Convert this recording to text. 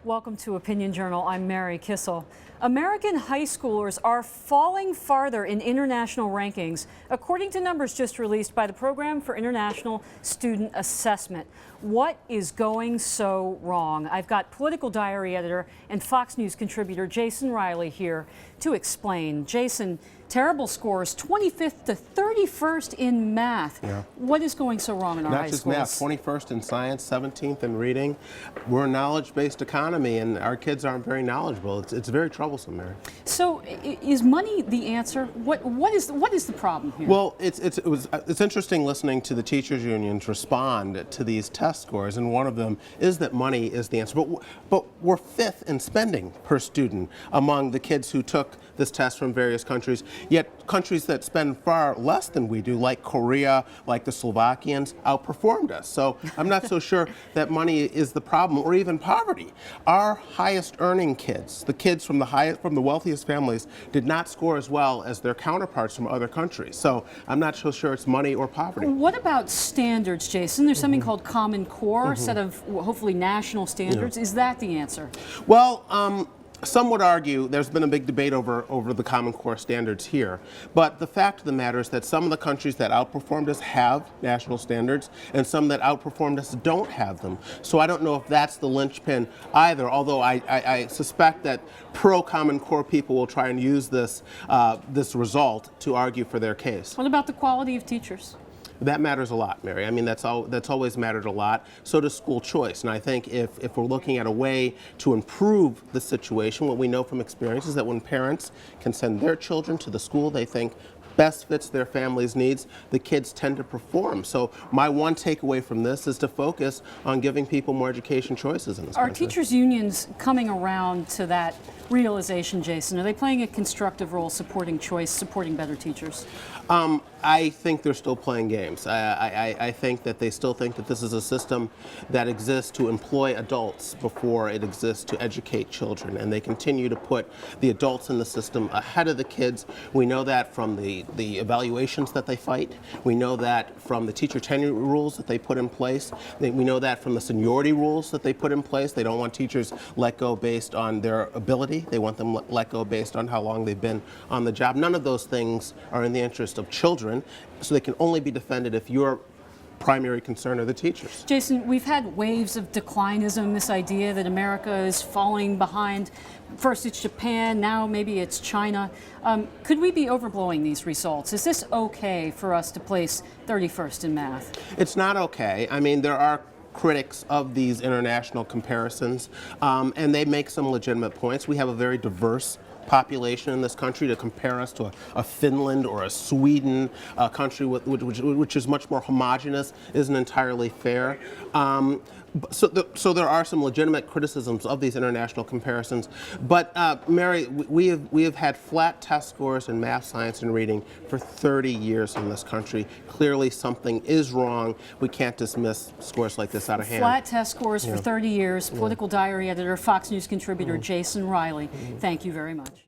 Welcome to Opinion Journal. I'm Mary Kissel. American high schoolers are falling farther in international rankings, according to numbers just released by the Program for International Student Assessment. What is going so wrong? I've got political diary editor and Fox News contributor Jason Riley here to explain. Jason, terrible scores, 25th to 31st in math. Yeah. What is going so wrong in our high schools? Not just math, 21st in science, 17th in reading. We're a knowledge-based economy, and our kids aren't very knowledgeable. It's very troublesome, Mary. So, is money the answer? What is the problem here? Well, it's interesting listening to the teachers' unions respond to these test scores, and one of them is that money is the answer. But we're fifth in spending per student among the kids who took this test from various countries. Yet countries that spend far less than we do, like Korea, like the Slovakians, outperformed us. So I'm not so sure that money is the problem, or even poverty. Our highest earning kids, the kids from the wealthiest families, did not score as well as their counterparts from other countries. So I'm not so sure it's money or poverty. What about standards, Jason? There's something called Common Core, a set of hopefully national standards. Is that the answer? Well, some would argue there's been a big debate over the Common Core standards here, but the fact of the matter is that some of the countries that outperformed us have national standards, and some that outperformed us don't have them. So I don't know if that's the linchpin either, although I suspect that pro-Common Core people will try and use this result to argue for their case. What about the quality of teachers? That matters a lot, Mary. I mean, that's always mattered a lot. So does school choice. And I think if we're looking at a way to improve the situation, what we know from experience is that when parents can send their children to the school they think best fits their family's needs, the kids tend to perform. So my one takeaway from this is to focus on giving people more education choices in this country. Are teachers' unions coming around to that realization, Jason? Are they playing a constructive role supporting choice, supporting better teachers? I think they're still playing games. I think that they still think that this is a system that exists to employ adults before it exists to educate children, and they continue to put the adults in the system ahead of the kids. We know that from the evaluations that they fight. We know that from the teacher tenure rules that they put in place. We know that from the seniority rules that they put in place. They don't want teachers let go based on their ability. They want them let go based on how long they've been on the job. None of those things are in the interest of children, so they can only be defended if your primary concern are the teachers. Jason, we've had waves of declinism, this idea that America is falling behind. First it's Japan, now maybe it's China. Could we be overblowing these results? Is this okay for us to place 31st in math? It's not okay. I mean, there are critics of these international comparisons, and they make some legitimate points. We have a very diverse population in this country. To compare us to a Finland or a Sweden, a country which is much more homogenous, isn't entirely fair. So there are some legitimate criticisms of these international comparisons. But Mary, we have had flat test scores in math, science, and reading for 30 years in this country. Clearly something is wrong. We can't dismiss scores like this out of hand. Flat test scores for 30 years. Political diary editor, Fox News contributor Jason Riley. Thank you very much.